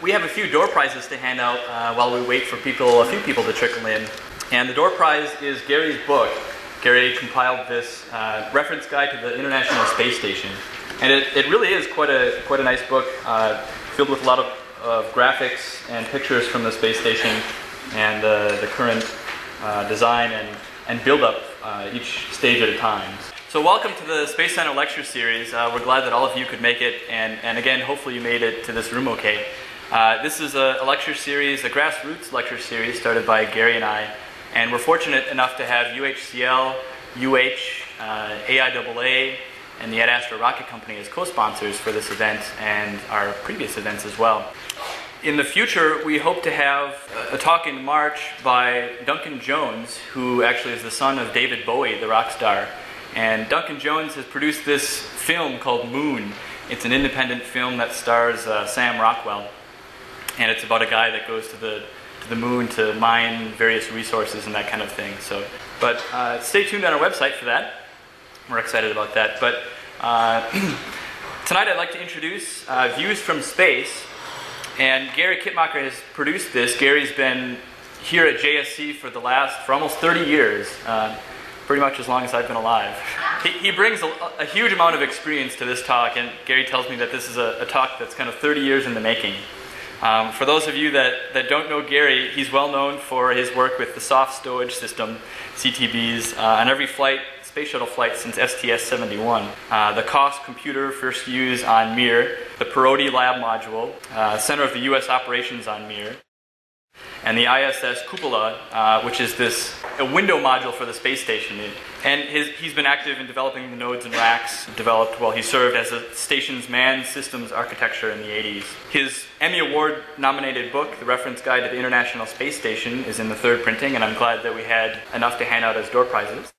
We have a few door prizes to hand out while we wait for a few people to trickle in. And the door prize is Gary's book. Gary compiled this reference guide to the International Space Station. And it really is quite a nice book, filled with a lot of graphics and pictures from the space station and the current design and build up each stage at a time. So welcome to the Space Center lecture series. We're glad that all of you could make it, and again, hopefully you made it to this room okay. This is a lecture series, a grassroots lecture series started by Gary and I, and we're fortunate enough to have UHCL, aiaa, and the Ad-Astra Rocket Company as co-sponsors for this event and our previous events as well. In the future, we hope to have a talk in March by Duncan Jones, who actually is the son of David Bowie, the rock star. And Duncan Jones has produced this film called Moon. It's an independent film that stars Sam Rockwell. And it's about a guy that goes to the moon to mine various resources and that kind of thing. But stay tuned on our website for that. We're excited about that. But tonight I'd like to introduce Views from Space. And Gary Kitmacher has produced this. Gary's been here at JSC for almost 30 years. Pretty much as long as I've been alive. He brings a huge amount of experience to this talk, and Gary tells me that this is a talk that's kind of 30 years in the making. For those of you that don't know Gary, he's well known for his work with the soft stowage system, CTBs, on every space shuttle flight since STS-71. The COS computer first used on Mir, the Parodi lab module, center of the US operations on Mir, and the ISS Cupola, which is a window module for the space station. And he's been active in developing the nodes and racks developed while he served as the station's manned systems architecture in the 80s. His Emmy Award nominated book, The Reference Guide to the International Space Station, is in the third printing, and I'm glad that we had enough to hand out as door prizes.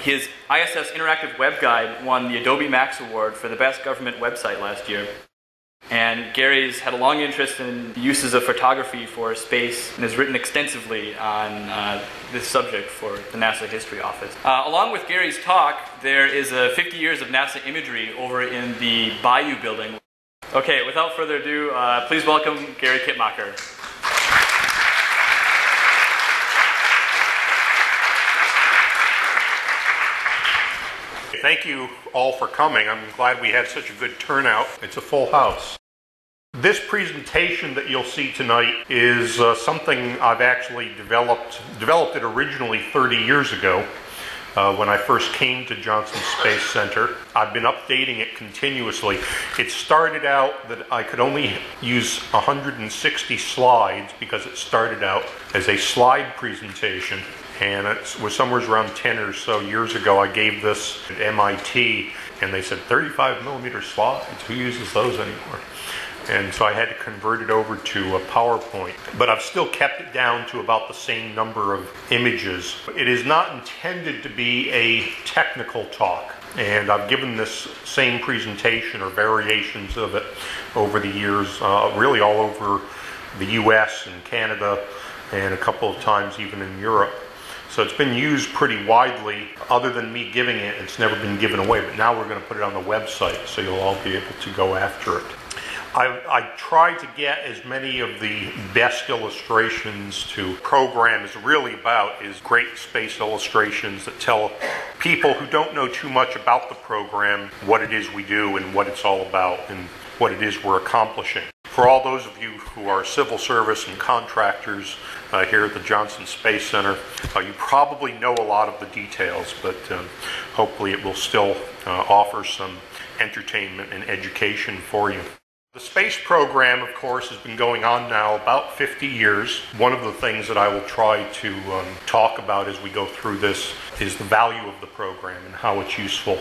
His ISS Interactive Web Guide won the Adobe Max Award for the best government website last year. And Gary's had a long interest in the uses of photography for space and has written extensively on this subject for the NASA History Office. Along with Gary's talk, there is 50 years of NASA imagery over in the Bayou building. Okay, without further ado, please welcome Gary Kitmacher. Thank you all for coming. I'm glad we had such a good turnout. It's a full house. This presentation that you'll see tonight is something I've actually developed it originally 30 years ago when I first came to Johnson Space Center. I've been updating it continuously. It started out that I could only use 160 slides because it started out as a slide presentation. And it was somewhere around 10 or so years ago I gave this at MIT, and they said 35 millimeter slides, who uses those anymore? And so I had to convert it over to a PowerPoint. But I've still kept it down to about the same number of images. It is not intended to be a technical talk. And I've given this same presentation or variations of it over the years, really all over the US and Canada, and a couple of times even in Europe. So it's been used pretty widely. Other than me giving it, it's never been given away, but now we're going to put it on the website, so you'll all be able to go after it. I try to get as many of the best illustrations to program is really about is great space illustrations that tell people who don't know too much about the program what it is we do and what it's all about and what it is we're accomplishing. For all those of you who are civil service and contractors here at the Johnson Space Center, you probably know a lot of the details, but hopefully it will still offer some entertainment and education for you. The space program, of course, has been going on now about 50 years. One of the things that I will try to talk about as we go through this is the value of the program and how it's useful.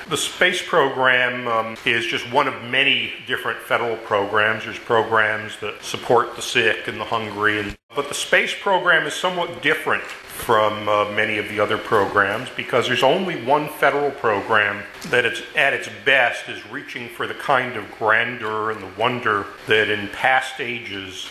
The space program is just one of many different federal programs. There's programs that support the sick and the hungry, but the space program is somewhat different from many of the other programs because there's only one federal program that at its best is reaching for the kind of grandeur and the wonder that in past ages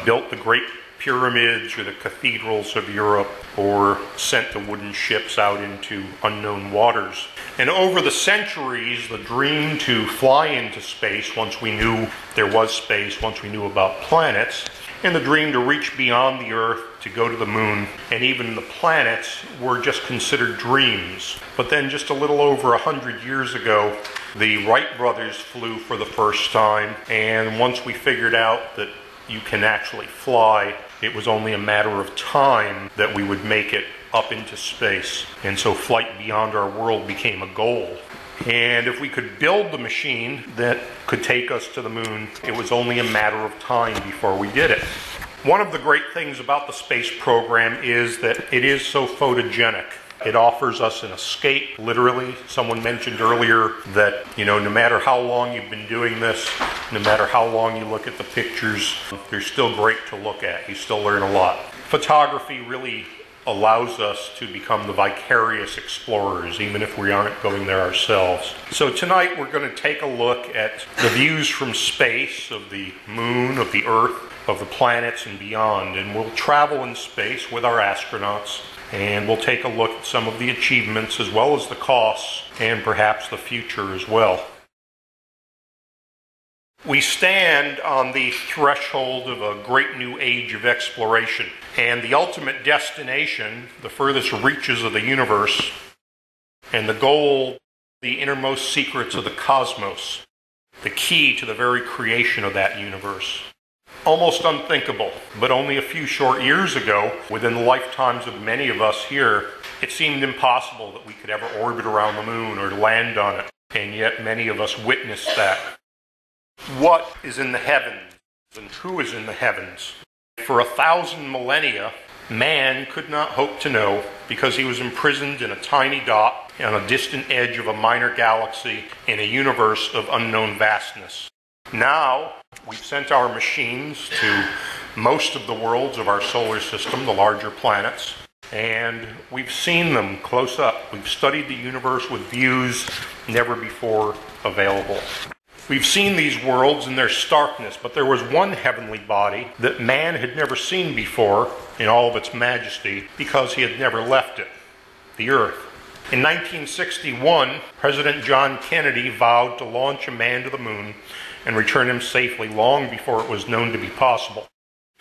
built the great pyramids or the cathedrals of Europe, or sent the wooden ships out into unknown waters. And over the centuries, the dream to fly into space, once we knew there was space, once we knew about planets, and the dream to reach beyond the Earth, to go to the moon, and even the planets were just considered dreams. But then just a little over 100 years ago, the Wright brothers flew for the first time, and once we figured out that you can actually fly, it was only a matter of time that we would make it up into space. And so flight beyond our world became a goal. And if we could build the machine that could take us to the moon, it was only a matter of time before we did it. One of the great things about the space program is that it is so photogenic. It offers us an escape, literally. Someone mentioned earlier that, no matter how long you've been doing this, no matter how long you look at the pictures, they're still great to look at. You still learn a lot. Photography really allows us to become the vicarious explorers, even if we aren't going there ourselves. So tonight we're going to take a look at the views from space, of the moon, of the Earth, of the planets and beyond. And we'll travel in space with our astronauts, and we'll take a look at some of the achievements as well as the costs, and perhaps the future as well. We stand on the threshold of a great new age of exploration, and the ultimate destination, the furthest reaches of the universe, and the goal, the innermost secrets of the cosmos, the key to the very creation of that universe. Almost unthinkable, but only a few short years ago, within the lifetimes of many of us here, it seemed impossible that we could ever orbit around the moon or land on it, and yet many of us witnessed that. What is in the heavens, and who is in the heavens? For 1,000 millennia, man could not hope to know, because he was imprisoned in a tiny dot on a distant edge of a minor galaxy in a universe of unknown vastness. Now, we've sent our machines to most of the worlds of our solar system, the larger planets, and we've seen them close up. We've studied the universe with views never before available. We've seen these worlds in their starkness, but there was one heavenly body that man had never seen before in all of its majesty, because he had never left it, the Earth. In 1961, President John Kennedy vowed to launch a man to the moon and return him safely long before it was known to be possible.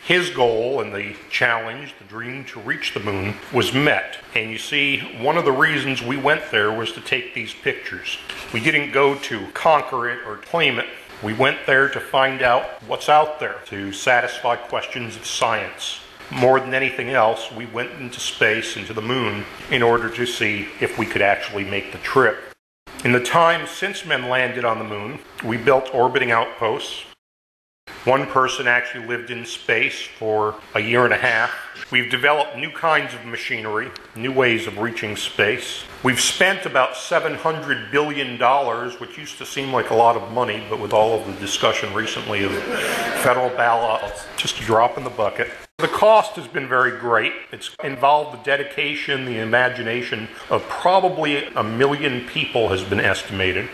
His goal and the challenge, the dream to reach the moon, was met. And you see, one of the reasons we went there was to take these pictures. We didn't go to conquer it or claim it. We went there to find out what's out there, to satisfy questions of science. More than anything else, we went into space, into the moon, in order to see if we could actually make the trip. In the time since men landed on the moon, we built orbiting outposts. One person actually lived in space for a year and a half. We've developed new kinds of machinery, new ways of reaching space. We've spent about $700 billion, which used to seem like a lot of money, but with all of the discussion recently of federal bailouts, just a drop in the bucket. The cost has been very great. It's involved the dedication, the imagination of probably 1 million people has been estimated.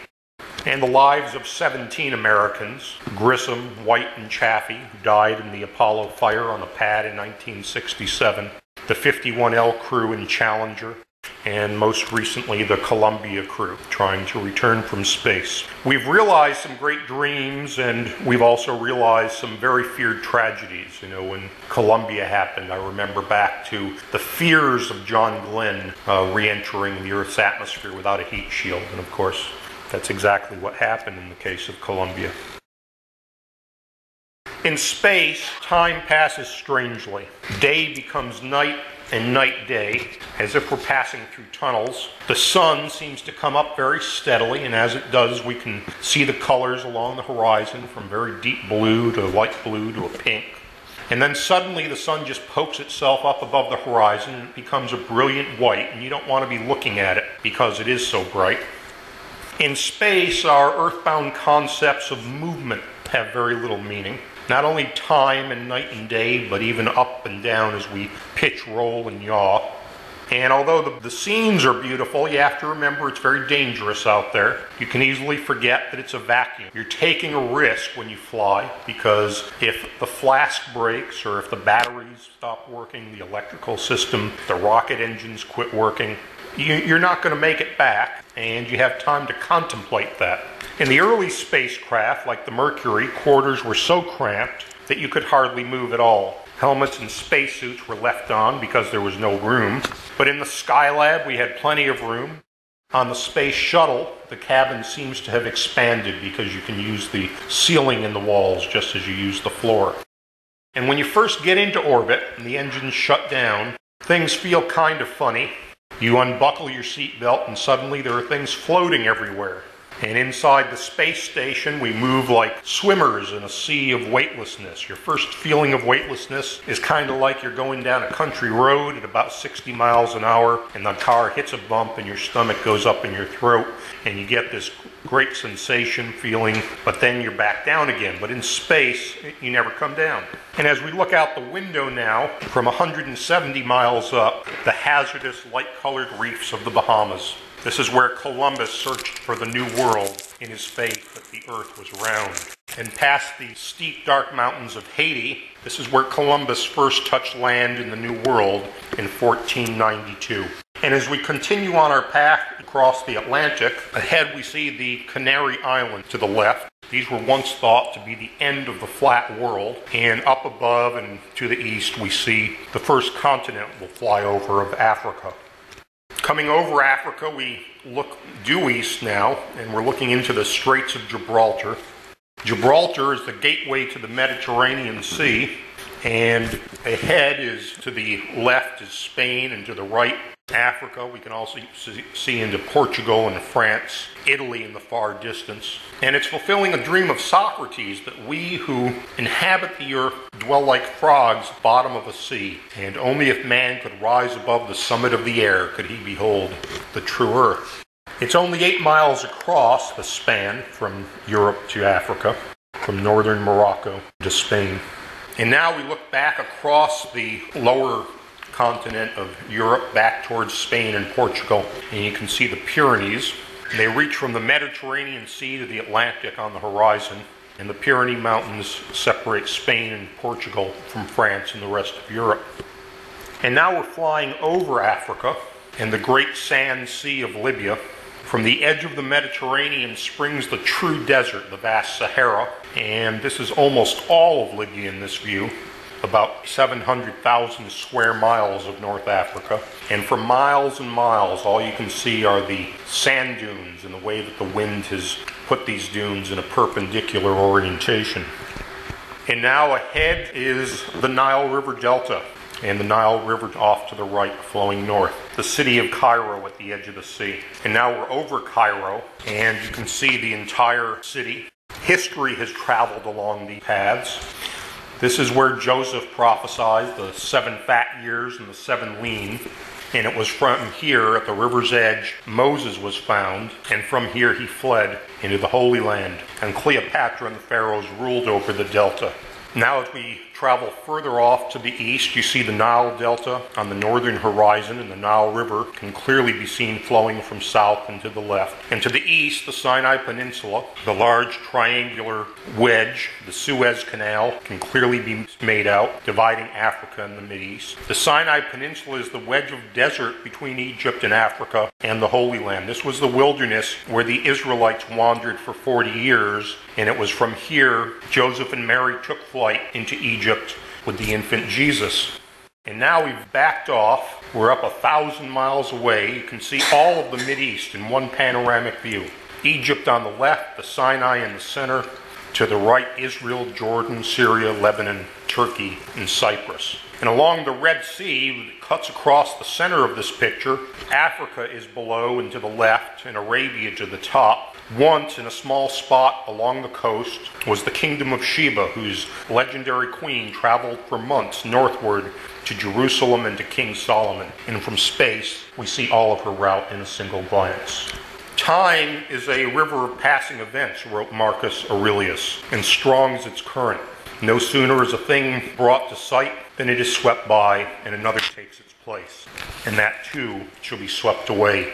And the lives of 17 Americans, Grissom, White, and Chaffee, who died in the Apollo fire on a pad in 1967, the 51L crew in Challenger, and most recently the Columbia crew trying to return from space. We've realized some great dreams, and we've also realized some very feared tragedies. When Columbia happened, I remember back to the fears of John Glenn re-entering the Earth's atmosphere without a heat shield, and of course, that's exactly what happened in the case of Columbia. In space, time passes strangely. Day becomes night and night day, as if we're passing through tunnels. The sun seems to come up very steadily, and as it does, we can see the colors along the horizon from very deep blue to light blue to a pink. And then suddenly the sun just pokes itself up above the horizon and it becomes a brilliant white, and you don't want to be looking at it because it is so bright. In space, our earthbound concepts of movement have very little meaning. Not only time and night and day, but even up and down as we pitch, roll, and yaw. And although the scenes are beautiful, you have to remember it's very dangerous out there. You can easily forget that it's a vacuum. You're taking a risk when you fly, because if the flask breaks or if the batteries stop working, the electrical system, the rocket engines quit working, you're not going to make it back, and you have time to contemplate that. In the early spacecraft, like the Mercury, quarters were so cramped that you could hardly move at all. Helmets and spacesuits were left on because there was no room. But in the Skylab, we had plenty of room. On the space shuttle, the cabin seems to have expanded because you can use the ceiling in the walls just as you use the floor. And when you first get into orbit and the engines shut down, things feel kind of funny. You unbuckle your seatbelt and suddenly there are things floating everywhere. And inside the space station, we move like swimmers in a sea of weightlessness. Your first feeling of weightlessness is kind of like you're going down a country road at about 60 miles an hour, and the car hits a bump and your stomach goes up in your throat, and you get this great sensation feeling, but then you're back down again. But in space, you never come down. And as we look out the window now, from 170 miles up, the hazardous light-colored reefs of the Bahamas. This is where Columbus searched for the New World in his faith that the earth was round. And past the steep, dark mountains of Haiti, this is where Columbus first touched land in the New World in 1492. And as we continue on our path across the Atlantic, ahead we see the Canary Islands to the left. These were once thought to be the end of the flat world. And up above and to the east, we see the first continent we'll fly over of Africa. Coming over Africa, we look due east now, and we're looking into the Straits of Gibraltar. Gibraltar is the gateway to the Mediterranean Sea, and ahead is, to the left is Spain, and to the right, Africa. We can also see into Portugal and France, Italy in the far distance. And it's fulfilling a dream of Socrates that we who inhabit the earth dwell like frogs at the bottom of a sea, and only if man could rise above the summit of the air could he behold the true earth. It's only 8 miles across the span from Europe to Africa, from northern Morocco to Spain. And now we look back across the lower continent of Europe back towards Spain and Portugal, and you can see the Pyrenees. They reach from the Mediterranean Sea to the Atlantic on the horizon, and the Pyrenees Mountains separate Spain and Portugal from France and the rest of Europe. And now we're flying over Africa and the great sand sea of Libya. From the edge of the Mediterranean springs the true desert, the vast Sahara, and this is almost all of Libya in this view, about 700,000 square miles of North Africa. And for miles and miles, all you can see are the sand dunes and the way that the wind has put these dunes in a perpendicular orientation. And now ahead is the Nile River Delta, and the Nile River off to the right, flowing north. The city of Cairo at the edge of the sea. And now we're over Cairo, and you can see the entire city. History has traveled along these paths. This is where Joseph prophesied the 7 fat years and the 7 lean. And it was from here, at the river's edge, Moses was found, and from here he fled into the Holy Land. And Cleopatra and the pharaohs ruled over the delta. Now as we travel further off to the east, you see the Nile Delta on the northern horizon, and the Nile River can clearly be seen flowing from south and to the left. And to the east, the Sinai Peninsula, the large triangular wedge, the Suez Canal, can clearly be made out, dividing Africa and the Mideast. The Sinai Peninsula is the wedge of desert between Egypt and Africa and the Holy Land. This was the wilderness where the Israelites wandered for 40 years, and it was from here Joseph and Mary took flight into Egypt with the infant Jesus. And now we've backed off. We're up 1,000 miles away. You can see all of the Mideast in one panoramic view. Egypt on the left, the Sinai in the center. To the right, Israel, Jordan, Syria, Lebanon, Turkey, and Cyprus. And along the Red Sea, that cuts across the center of this picture, Africa is below and to the left, and Arabia to the top. Once, in a small spot along the coast, was the kingdom of Sheba, whose legendary queen traveled for months northward to Jerusalem and to King Solomon. And from space, we see all of her route in a single glance. Time is a river of passing events, wrote Marcus Aurelius, and strong is its current. No sooner is a thing brought to sight than it is swept by and another takes its place. place, and that too shall be swept away.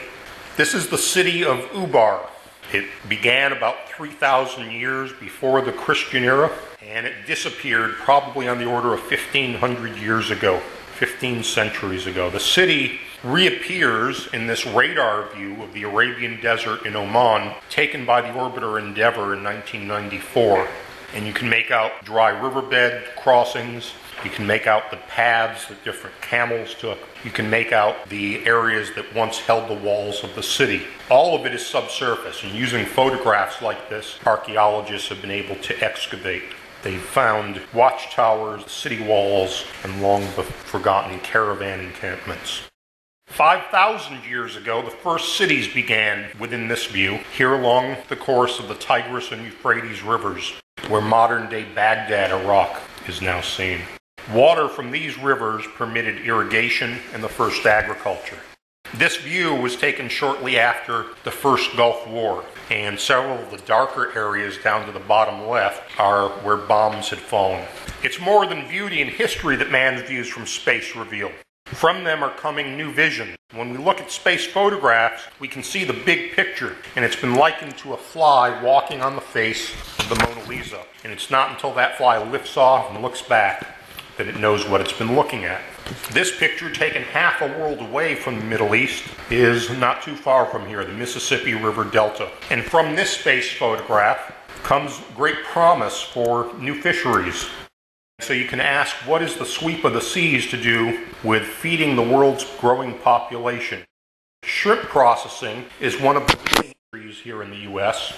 This is the city of Ubar. It began about 3,000 years before the Christian era, and it disappeared probably on the order of 1,500 years ago, 15 centuries ago. The city reappears in this radar view of the Arabian Desert in Oman, taken by the orbiter Endeavour in 1994. And you can make out dry riverbed crossings. You can make out the paths that different camels took. You can make out the areas that once held the walls of the city. All of it is subsurface, and using photographs like this, archaeologists have been able to excavate. They've found watchtowers, city walls, and long-forgotten caravan encampments. 5,000 years ago, the first cities began within this view, here along the course of the Tigris and Euphrates rivers, where modern-day Baghdad, Iraq, is now seen. Water from these rivers permitted irrigation and the first agriculture. This view was taken shortly after the first Gulf War, and several of the darker areas down to the bottom left are where bombs had fallen. It's more than beauty and history that man's views from space reveal. From them are coming new visions. When we look at space photographs, we can see the big picture, and it's been likened to a fly walking on the face of the Mona Lisa. And it's not until that fly lifts off and looks back that it knows what it's been looking at. This picture, taken half a world away from the Middle East, is not too far from here, the Mississippi River Delta. And from this space photograph comes great promise for new fisheries. So you can ask, what is the sweep of the seas to do with feeding the world's growing population? Shrimp processing is one of the leading industries here in the U.S.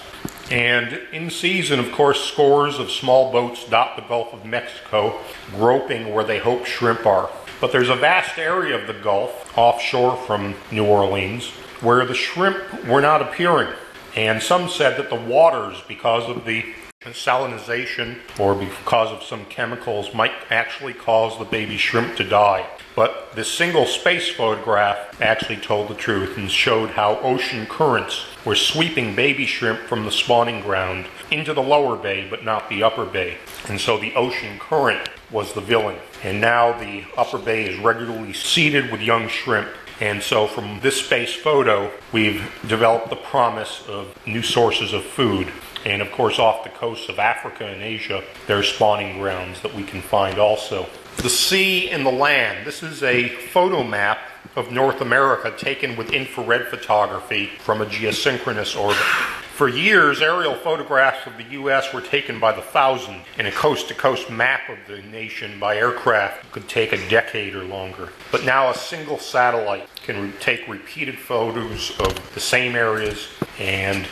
And in season, of course, scores of small boats dot the Gulf of Mexico, groping where they hope shrimp are. But there's a vast area of the Gulf, offshore from New Orleans, where the shrimp were not appearing. And some said that the waters, because of the salinization or because of some chemicals, might actually cause the baby shrimp to die. But this single space photograph actually told the truth and showed how ocean currents were sweeping baby shrimp from the spawning ground into the lower bay, but not the upper bay. And so the ocean current was the villain. And now the upper bay is regularly seeded with young shrimp. And so from this space photo, we've developed the promise of new sources of food. And of course, off the coasts of Africa and Asia, there are spawning grounds that we can find also. The sea and the land. This is a photo map of North America taken with infrared photography from a geosynchronous orbit. For years, aerial photographs of the U.S. were taken by the thousand, and a coast-to-coast map of the nation by aircraft could take a decade or longer. But now a single satellite can take repeated photos of the same areas and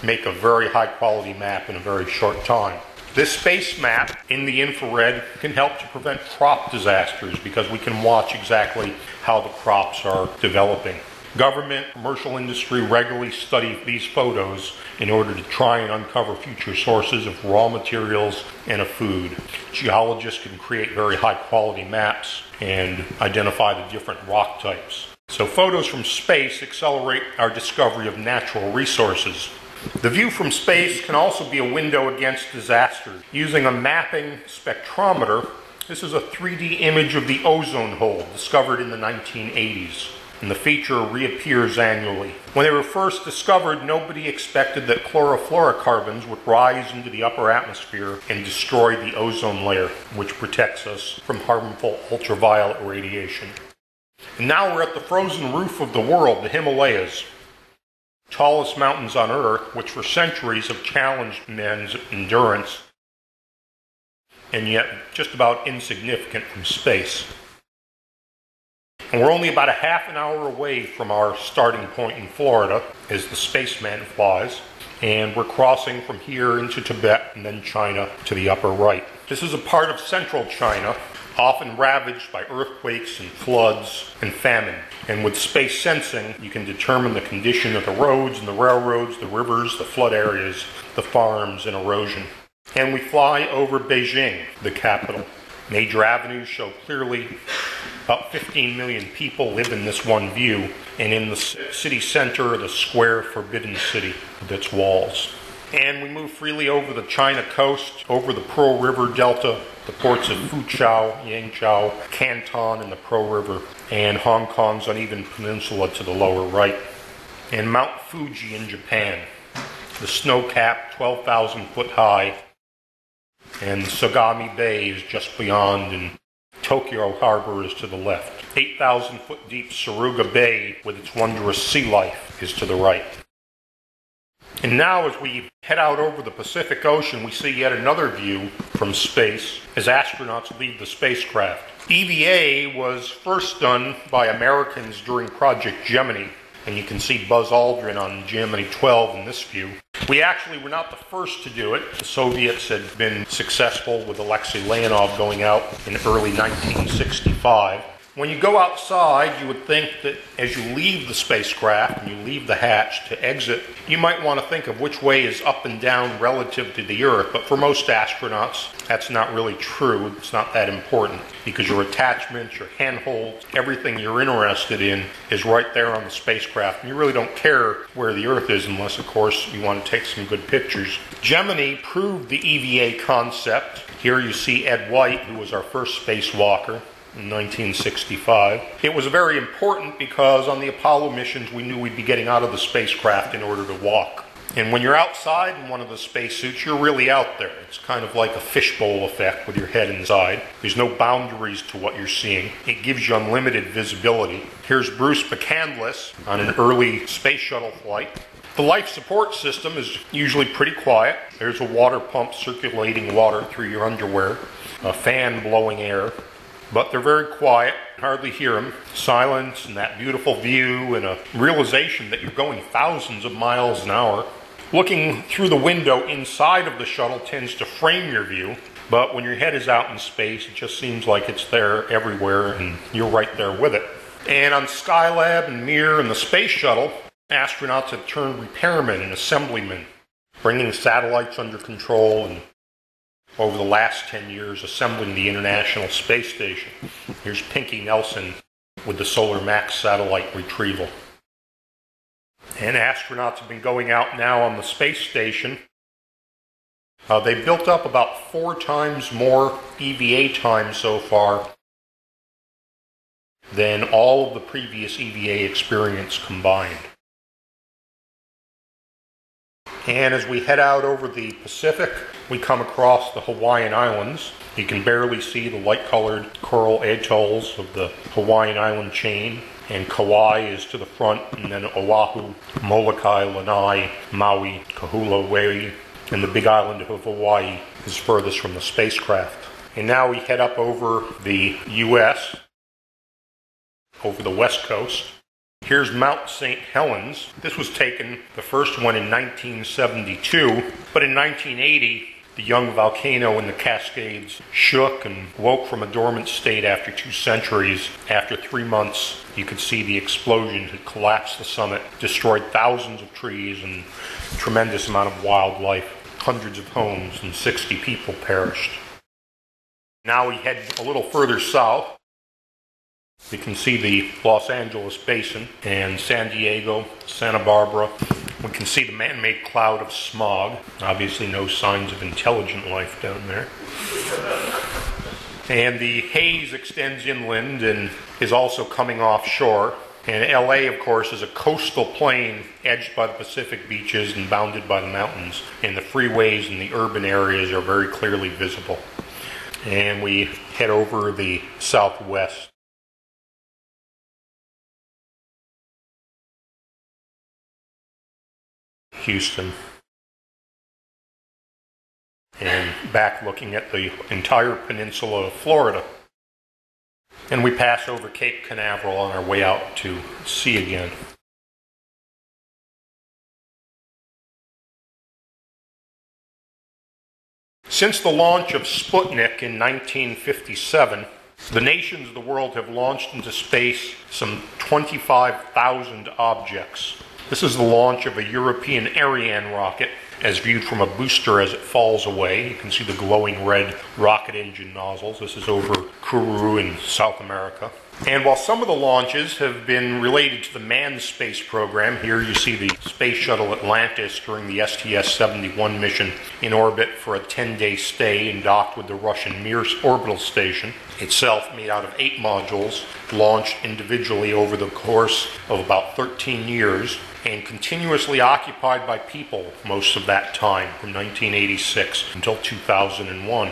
make a very high-quality map in a very short time. This space map in the infrared can help to prevent crop disasters because we can watch exactly how the crops are developing. Government, commercial industry regularly study these photos in order to try and uncover future sources of raw materials and of food. Geologists can create very high-quality maps and identify the different rock types. So photos from space accelerate our discovery of natural resources. The view from space can also be a window against disaster. Using a mapping spectrometer, this is a 3D image of the ozone hole discovered in the 1980s. And the feature reappears annually. When they were first discovered, nobody expected that chlorofluorocarbons would rise into the upper atmosphere and destroy the ozone layer, which protects us from harmful ultraviolet radiation. And now we're at the frozen roof of the world, the Himalayas. Tallest mountains on Earth, which for centuries have challenged men's endurance, and yet just about insignificant from space. And we're only about a half an hour away from our starting point in Florida as the spaceman flies, and we're crossing from here into Tibet and then China to the upper right. This is a part of central China, often ravaged by earthquakes and floods and famine. And with space sensing, you can determine the condition of the roads and the railroads, the rivers, the flood areas, the farms, and erosion. And we fly over Beijing, the capital. Major avenues show clearly about 15 million people live in this one view, and in the city center, the square forbidden city with its walls. And we move freely over the China coast, over the Pearl River Delta, the ports of Fuzhou, Yangzhou, Canton in the Pearl River, and Hong Kong's uneven peninsula to the lower right, and Mount Fuji in Japan, the snow-capped 12,000 foot high, and Sagami Bay is just beyond, and Tokyo Harbor is to the left. 8,000 foot deep Suruga Bay with its wondrous sea life is to the right. And now as we head out over the Pacific Ocean, we see yet another view from space as astronauts leave the spacecraft. EVA was first done by Americans during Project Gemini, and you can see Buzz Aldrin on Gemini 12 in this view. We actually were not the first to do it. The Soviets had been successful with Alexei Leonov going out in early 1965. When you go outside, you would think that as you leave the spacecraft and you leave the hatch to exit, you might want to think of which way is up and down relative to the Earth. But for most astronauts, that's not really true. It's not that important because your attachments, your handholds, everything you're interested in is right there on the spacecraft. And you really don't care where the Earth is unless, of course, you want to take some good pictures. Gemini proved the EVA concept. Here you see Ed White, who was our first spacewalker in 1965. It was very important because on the Apollo missions we knew we'd be getting out of the spacecraft in order to walk. And when you're outside in one of the spacesuits, you're really out there. It's kind of like a fishbowl effect with your head inside. There's no boundaries to what you're seeing. It gives you unlimited visibility. Here's Bruce McCandless on an early space shuttle flight. The life support system is usually pretty quiet. There's a water pump circulating water through your underwear, a fan blowing air. But they're very quiet, hardly hear them. Silence and that beautiful view and a realization that you're going thousands of miles an hour. Looking through the window inside of the shuttle tends to frame your view, but when your head is out in space, it just seems like it's there everywhere and you're right there with it. And on Skylab and Mir and the space shuttle, astronauts have turned repairmen and assemblymen, bringing satellites under control and over the last 10 years assembling the International Space Station. Here's Pinky Nelson with the Solar Max satellite retrieval. And astronauts have been going out now on the space station. They've built up about 4 times more EVA time so far than all of the previous EVA experience combined. And as we head out over the Pacific, we come across the Hawaiian Islands. You can barely see the light-colored coral atolls of the Hawaiian Island chain. And Kauai is to the front, and then Oahu, Molokai, Lanai, Maui, Kahului, and the big island of Hawaii is furthest from the spacecraft. And now we head up over the U.S., over the west coast. Here's Mount St. Helens. This was taken, the first one in 1972, but in 1980, the young volcano in the Cascades shook and woke from a dormant state after 2 centuries. After 3 months, you could see the explosion had collapsed the summit, destroyed thousands of trees and a tremendous amount of wildlife. Hundreds of homes and 60 people perished. Now we head a little further south. You can see the Los Angeles Basin and San Diego, Santa Barbara. We can see the man-made cloud of smog. Obviously no signs of intelligent life down there. And the haze extends inland and is also coming offshore. And LA, of course, is a coastal plain edged by the Pacific beaches and bounded by the mountains. And the freeways and the urban areas are very clearly visible. And we head over the southwest. Houston, and back looking at the entire peninsula of Florida. And we pass over Cape Canaveral on our way out to sea again. Since the launch of Sputnik in 1957, the nations of the world have launched into space some 25,000 objects. This is the launch of a European Ariane rocket as viewed from a booster as it falls away. You can see the glowing red rocket engine nozzles. This is over Kourou in South America. And while some of the launches have been related to the manned space program, here you see the Space Shuttle Atlantis during the STS-71 mission in orbit for a 10-day stay and docked with the Russian Mir orbital station, itself made out of 8 modules, launched individually over the course of about 13 years, and continuously occupied by people most of that time, from 1986 until 2001.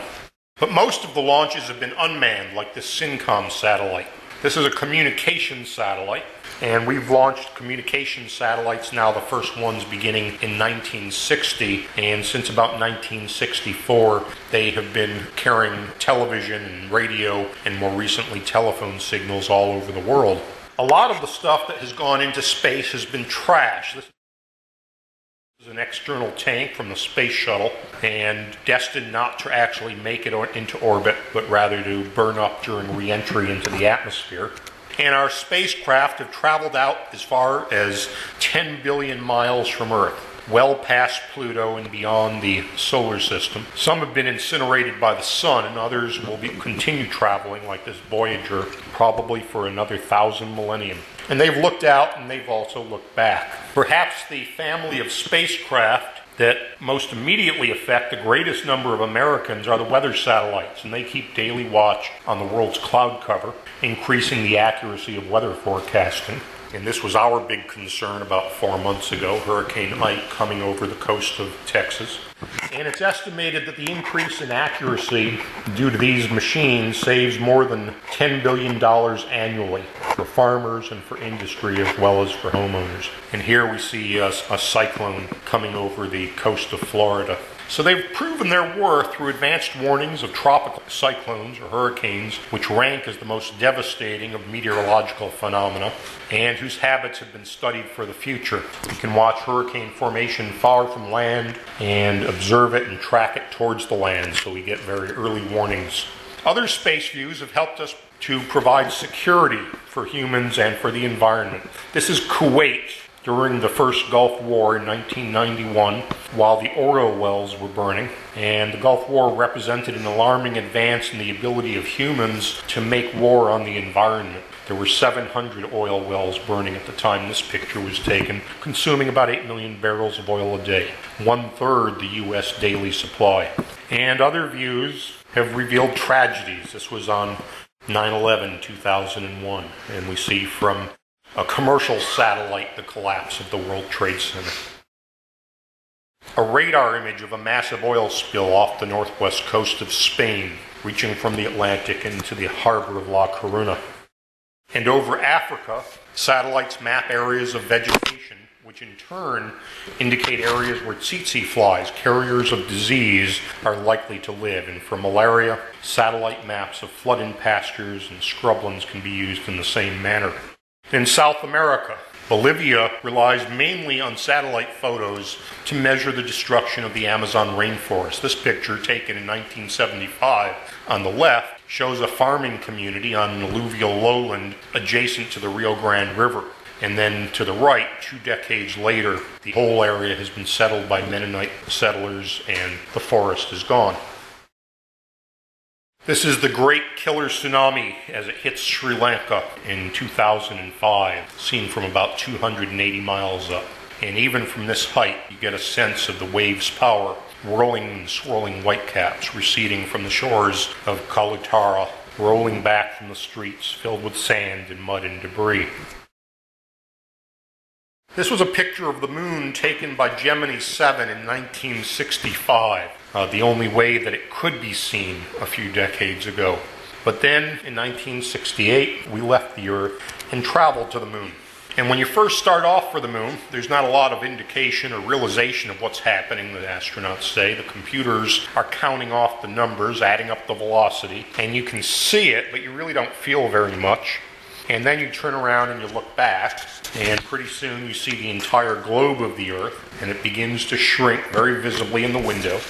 But most of the launches have been unmanned, like the SYNCOM satellite. This is a communications satellite, and we've launched communication satellites now, the first ones beginning in 1960, and since about 1964 they have been carrying television and radio and more recently telephone signals all over the world. A lot of the stuff that has gone into space has been trash. This is an external tank from the space shuttle and destined not to actually make it into orbit, but rather to burn up during re-entry into the atmosphere. And our spacecraft have traveled out as far as 10 billion miles from Earth, well past Pluto and beyond the solar system. Some have been incinerated by the sun, and others will continue traveling, like this Voyager, probably for another 1,000 millennium. And they've looked out and they've also looked back. Perhaps the family of spacecraft that most immediately affect the greatest number of Americans are the weather satellites, and they keep daily watch on the world's cloud cover, increasing the accuracy of weather forecasting. And this was our big concern about 4 months ago, Hurricane Ike coming over the coast of Texas. And it's estimated that the increase in accuracy due to these machines saves more than $10 billion annually for farmers and for industry as well as for homeowners. And here we see a cyclone coming over the coast of Florida. So they've proven their worth through advanced warnings of tropical cyclones or hurricanes, which rank as the most devastating of meteorological phenomena, and whose habits have been studied for the future. You can watch hurricane formation far from land and observe it and track it towards the land, so we get very early warnings. Other space views have helped us to provide security for humans and for the environment. This is Kuwait during the first Gulf War in 1991, while the oil wells were burning. And the Gulf War represented an alarming advance in the ability of humans to make war on the environment. There were 700 oil wells burning at the time this picture was taken, consuming about 8 million barrels of oil a day, 1/3 the U.S. daily supply. And other views have revealed tragedies. This was on 9/11, 2001, and we see from a commercial satellite the collapse of the World Trade Center. A radar image of a massive oil spill off the northwest coast of Spain, reaching from the Atlantic into the harbor of La Coruna. And over Africa, satellites map areas of vegetation, which in turn indicate areas where tsetse flies, carriers of disease, are likely to live. And for malaria, satellite maps of flood-in pastures and scrublands can be used in the same manner. In South America, Bolivia relies mainly on satellite photos to measure the destruction of the Amazon rainforest. This picture, taken in 1975, on the left, shows a farming community on an alluvial lowland adjacent to the Rio Grande River. And then to the right, 2 decades later, the whole area has been settled by Mennonite settlers and the forest is gone. This is the Great Killer Tsunami as it hits Sri Lanka in 2005, seen from about 280 miles up. And even from this height, you get a sense of the wave's power, whirling and swirling whitecaps receding from the shores of Kalutara, rolling back from the streets filled with sand and mud and debris. This was a picture of the moon taken by Gemini 7 in 1965, the only way that it could be seen a few decades ago. But then, in 1968, we left the Earth and traveled to the moon. And when you first start off for the moon, there's not a lot of indication or realization of what's happening, the astronauts say. The computers are counting off the numbers, adding up the velocity, and you can see it, but you really don't feel very much. And then you turn around and you look back, and pretty soon you see the entire globe of the Earth, and it begins to shrink very visibly in the window.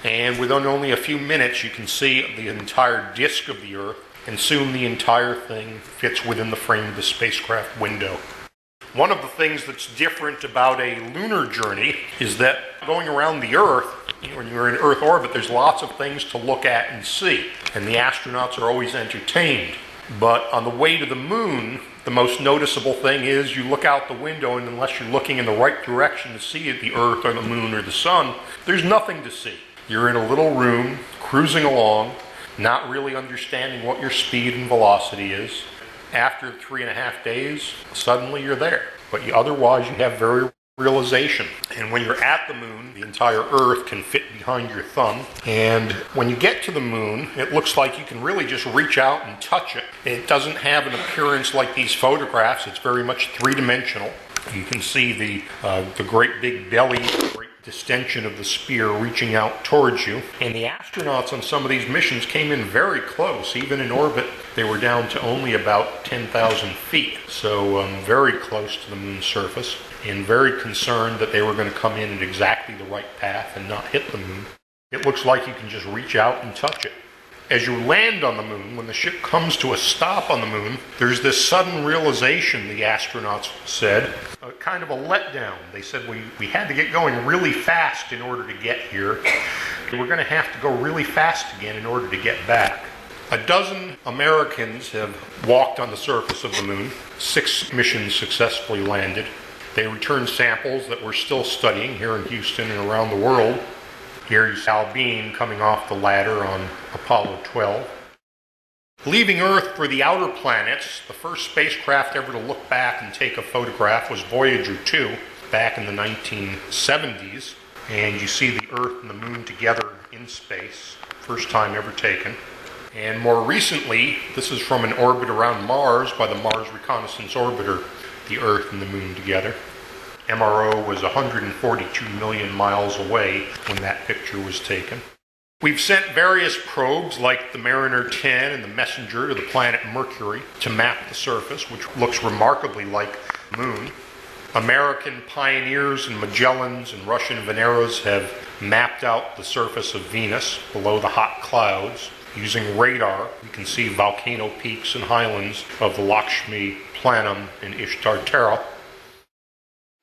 And within only a few minutes, you can see the entire disk of the Earth, and soon the entire thing fits within the frame of the spacecraft window. One of the things that's different about a lunar journey is that going around the Earth, when you're in Earth orbit, there's lots of things to look at and see, and the astronauts are always entertained. But on the way to the moon, the most noticeable thing is you look out the window, and unless you're looking in the right direction to see the Earth or the moon or the sun, there's nothing to see. You're in a little room, cruising along, not really understanding what your speed and velocity is. After 3.5 days, suddenly you're there. But otherwise, you have very realization. And when you're at the moon, the entire Earth can fit behind your thumb. And when you get to the moon, it looks like you can really just reach out and touch it. It doesn't have an appearance like these photographs. It's very much three-dimensional. You can see the great big belly, great distension of the spear reaching out towards you. And the astronauts on some of these missions came in very close. Even in orbit, they were down to only about 10,000 feet. So very close to the moon's surface, and very concerned that they were going to come in at exactly the right path and not hit the moon. It looks like you can just reach out and touch it. As you land on the moon, when the ship comes to a stop on the moon, there's this sudden realization, the astronauts said, kind of a letdown. They said, we had to get going really fast in order to get here. We're going to have to go really fast again in order to get back. 12 Americans have walked on the surface of the moon. 6 missions successfully landed. They returned samples that we're still studying here in Houston and around the world. Here's Al Bean coming off the ladder on Apollo 12. Leaving Earth for the outer planets, the first spacecraft ever to look back and take a photograph was Voyager 2 back in the 1970s. And you see the Earth and the Moon together in space, first time ever taken. And more recently, this is from an orbit around Mars by the Mars Reconnaissance Orbiter, the Earth and the Moon together. MRO was 142 million miles away when that picture was taken. We've sent various probes like the Mariner 10 and the Messenger to the planet Mercury to map the surface, which looks remarkably like the Moon. American Pioneers and Magellans and Russian Veneras have mapped out the surface of Venus below the hot clouds. Using radar, you can see volcano peaks and highlands of the Lakshmi, Planum, and Ishtar Terra.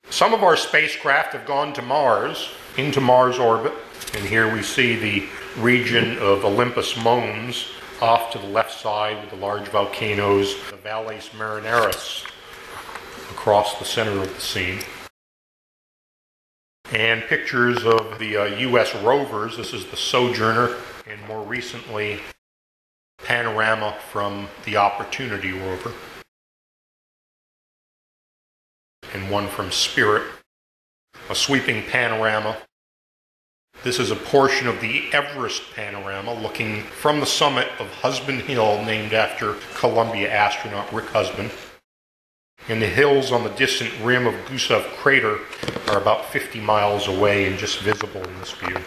Some of our spacecraft have gone to Mars, into Mars orbit, and here we see the region of Olympus Mons off to the left side with the large volcanoes, the Valles Marineris across the center of the scene. And pictures of the U.S. rovers. This is the Sojourner, and more recently, panorama from the Opportunity rover. And one from Spirit, a sweeping panorama. This is a portion of the Everest panorama looking from the summit of Husband Hill, named after Columbia astronaut Rick Husband. And the hills on the distant rim of Gusev crater are about 50 miles away and just visible in this view.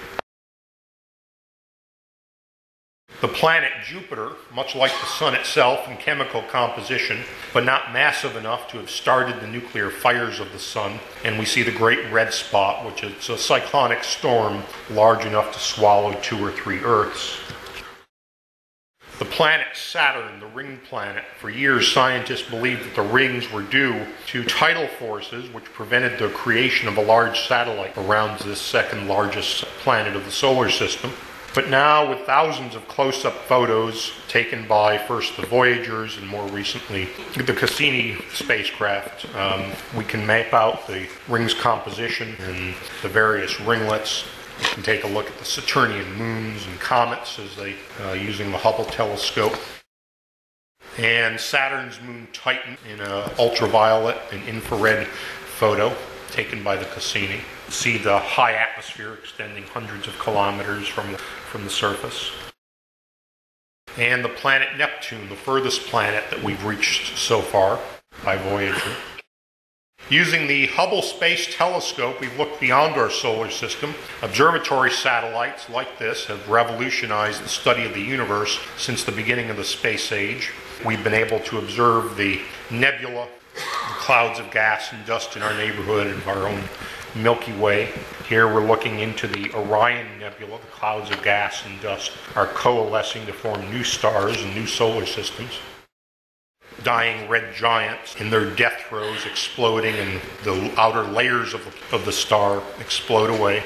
The planet Jupiter, much like the Sun itself in chemical composition, but not massive enough to have started the nuclear fires of the Sun, and we see the Great Red Spot, which is a cyclonic storm large enough to swallow 2 or 3 Earths. The planet Saturn, the ring planet, for years scientists believed that the rings were due to tidal forces which prevented the creation of a large satellite around this second largest planet of the solar system. But now, with thousands of close-up photos taken by first the Voyagers and more recently the Cassini spacecraft, we can map out the ring's composition and the various ringlets. We can take a look at the Saturnian moons and comets as they using the Hubble telescope. And Saturn's moon Titan in an ultraviolet and infrared photo taken by the Cassini. See the high atmosphere extending hundreds of kilometers from the surface. And the planet Neptune, the furthest planet that we've reached so far by Voyager. Using the Hubble Space Telescope, we've looked beyond our solar system. Observatory satellites like this have revolutionized the study of the universe since the beginning of the space age. We've been able to observe the nebula, the clouds of gas and dust in our neighborhood and our own Milky Way. Here we're looking into the Orion Nebula. The clouds of gas and dust are coalescing to form new stars and new solar systems. Dying red giants in their death throes exploding, and the outer layers of the star explode away.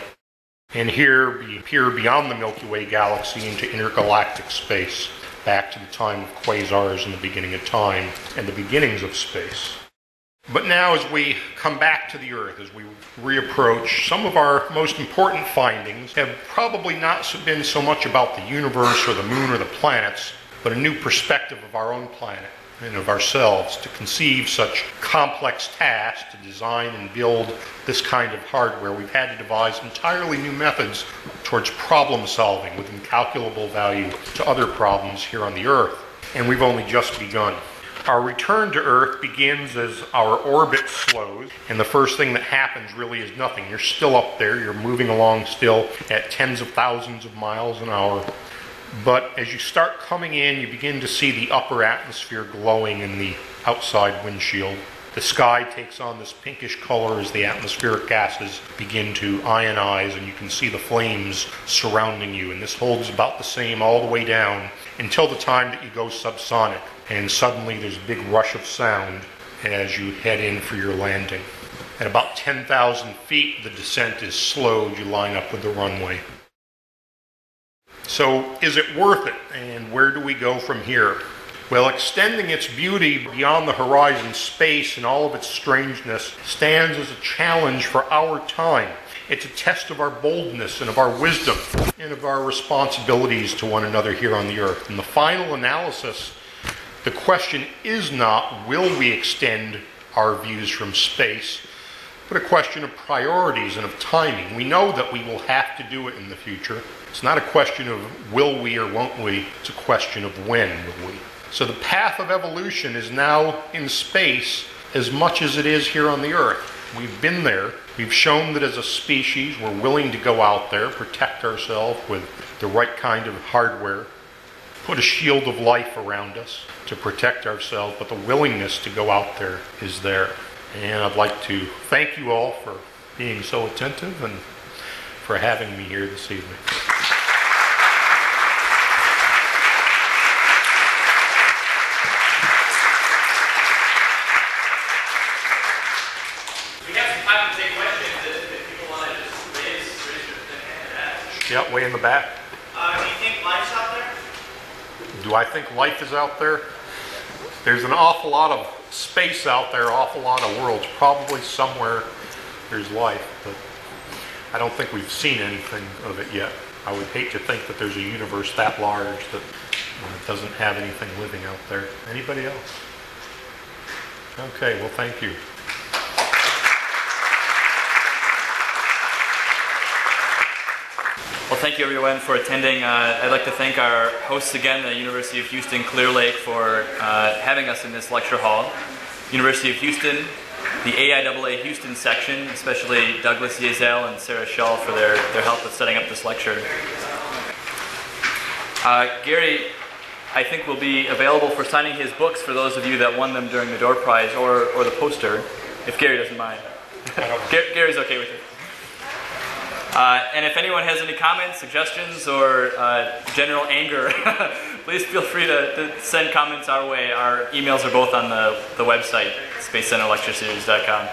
And here we peer beyond the Milky Way galaxy into intergalactic space. back to the time of quasars and the beginning of time and the beginnings of space. But now as we come back to the Earth, as we reapproach, some of our most important findings have probably not been so much about the universe or the moon or the planets, but a new perspective of our own planet and of ourselves to conceive such complex tasks, to design and build this kind of hardware. We've had to devise entirely new methods towards problem solving with incalculable value to other problems here on the Earth, and we've only just begun. Our return to Earth begins as our orbit slows, and the first thing that happens really is nothing. You're still up there, you're moving along still at tens of thousands of miles an hour. But as you start coming in, you begin to see the upper atmosphere glowing in the outside windshield. The sky takes on this pinkish color as the atmospheric gases begin to ionize, and you can see the flames surrounding you. And this holds about the same all the way down until the time that you go subsonic. And suddenly there's a big rush of sound as you head in for your landing. At about 10,000 feet, the descent is slowed. You line up with the runway. So is it worth it, and where do we go from here? Well, extending its beauty beyond the horizon, space and all of its strangeness stands as a challenge for our time. It's a test of our boldness and of our wisdom and of our responsibilities to one another here on the Earth. In the final analysis, the question is not, will we extend our views from space, but a question of priorities and of timing. We know that we will have to do it in the future. It's not a question of will we or won't we, it's a question of when will we. So the path of evolution is now in space as much as it is here on the Earth. We've been there. We've shown that as a species we're willing to go out there, protect ourselves with the right kind of hardware, put a shield of life around us to protect ourselves, but the willingness to go out there is there. And I'd like to thank you all for being so attentive and for having me here this evening. We have some time to take questions if people want to just raise your hand and ask. Yeah, way in the back. Do you think life's out there? Do I think life is out there? There's an awful lot of space out there, awful lot of worlds. Probably somewhere there's life, but I don't think we've seen anything of it yet. I would hate to think that there's a universe that large that doesn't have anything living out there. Anybody else? Okay, well, thank you. Well, thank you everyone for attending. I'd like to thank our hosts again, the University of Houston Clear Lake, for having us in this lecture hall. University of Houston, the aiaa-Houston section, especially Douglas Yezel and Sarah Schell for their help with setting up this lecture. Gary, I think, will be available for signing his books for those of you that won them during the door prize or the poster, if Gary doesn't mind. Gary's okay with it. And if anyone has any comments, suggestions, or general anger, please feel free to send comments our way. Our emails are both on the website, spacecenterlectureseries.com.